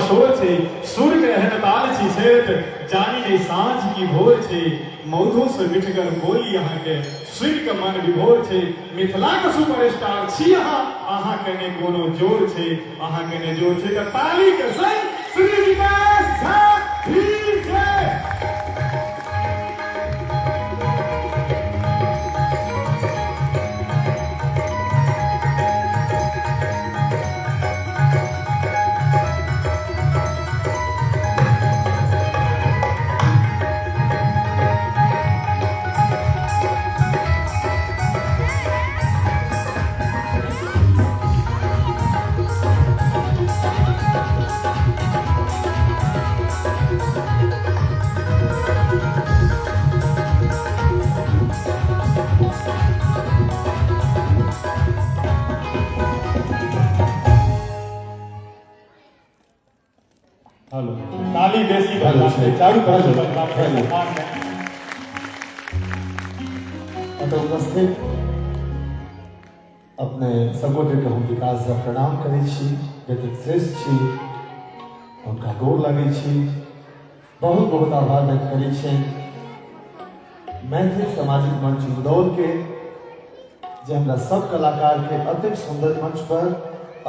शोर छे सुर के रहन ताल छी छेत जानी ने सांझ की भोर छे मौधो से मिठगर बोली यहाँ के सुर के मन विभोर छे मिथिला के सुपरस्टार छी अहाँ कने कोनो जोर छे अहाँ कने जोर छे त ताली के संग श्री विकास झा ठीक है। हेलो ताली बेसी चालू तो उपस्थित अपने सगोटे के हम विकास का प्रणाम करै छी जतेक श्रेष्ठ छी उनका गोर लगै छी बहुत बहुत आभार व्यक्त करै छी मैथिली सामाजिक मंच उदौल के जे हमरा सब कलाकार के अतिक सुंदर मंच पर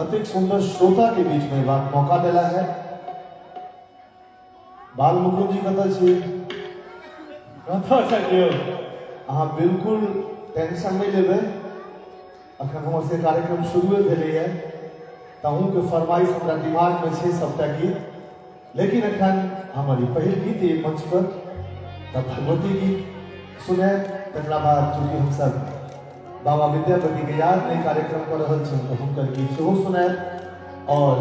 अतिक सुंदर श्रोता के बीच में बात मौका दिला है। बाल मुकुंद जी कतऽ छी? अहाँ बिल्कुल टेंशन नहीं लेबै अखन हमर से कार्यक्रम शुरू भेलैए तहूँ के फरमाइश हमरा दिमाग में छै सबटा गीत लेकिन अखन हमर पहिल गीत ये मंच पर तब भगवती गीत सुने तकरा बाद चूँकि हम सब बाबा विद्यापति के याद में कार्यक्रम कर रहे छी तो हुनकर गीत सेहो सुनायब और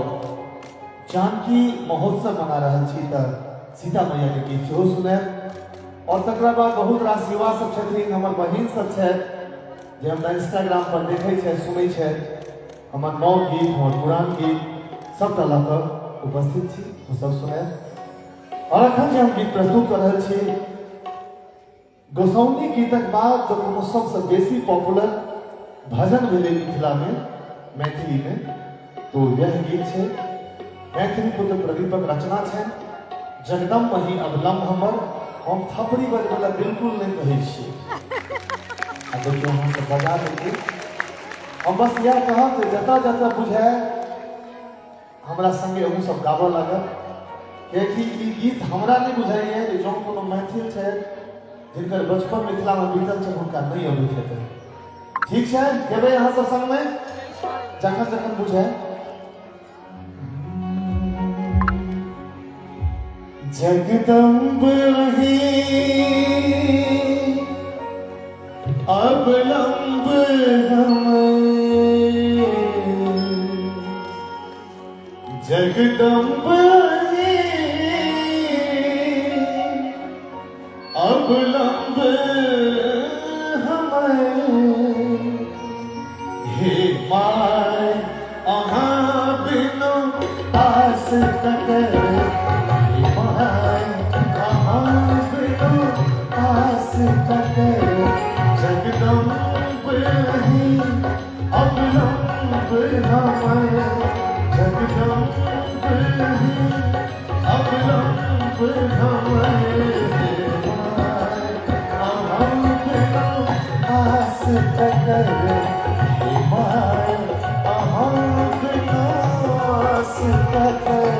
जानकी महोत्सव मना रहे छी त सीता मैया के गीत सेहो सुनायब और तकरा बाद बहुत रास युवा सब छथिन हमर बहिन सब छै जे हमरा इंस्टाग्राम पर देखै छै सुनै छै हमर नव गीत हमर पुरान गीत सबटा लऽ कऽ उपस्थित छी ओ सब सुनायब। और अखन जे हम गीत प्रस्तुत कर रहल छी गोसाउनी गीतक बाद जो कोनो सबसे बेसी पॉपुलर भजन भेलै मिथिला में मैथिली में तो यह गीत छै मैथिली पुत्र प्रदीपक रचना छै जगदम वही अवलंब हमर हम थपड़ी बजबला बिल्कुल नहीं कहै छी आ देखियो हम सब बजा देंगे हम बस यह कहब कि जता जता बुझाए हमरा संगे अहूँ सब गाबऽ लागत कियाकि ई गीत हमरा नहीं बुझाइए जे जो कोनो मैथिल छै जिनकर बचपन मिथिला में बीतल छै हुनका नहीं अबैत हेतै ठीक है गेबै अहाँ सब संग में जखन जखन बुझाए जगदम्ब वही अवलंब हम जगदम्ब वही अवलंब हम हे माय अहाँ बिनु आस ककर जगदम्ब वही अवलंब हम जगदम्ब वही अवलंब हम आस ककर आस ककर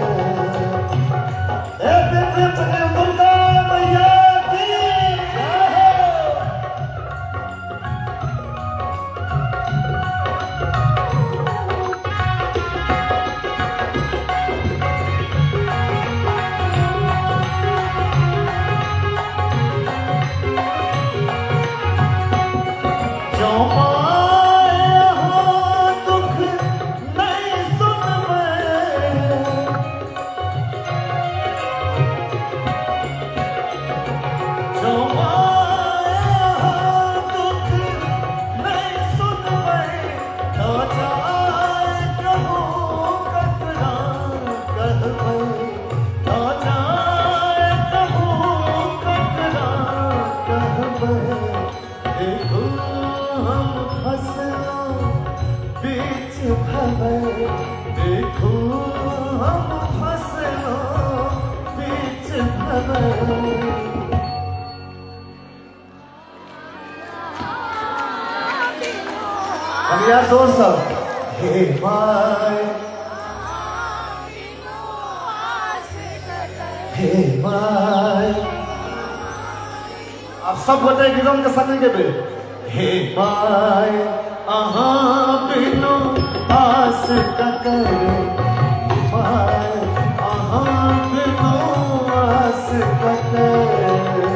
या दोस्त सब हे माय हे माय आप सब गोटे गीतम के संग गेबे हे माय अहाँ बिनु आस ककर हे माय अहाँ बिनु आस ककर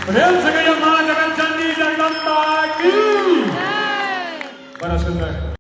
प्रेम से कहिए मां जगत जननी जगदम्बा की। बड़ा सुंदर।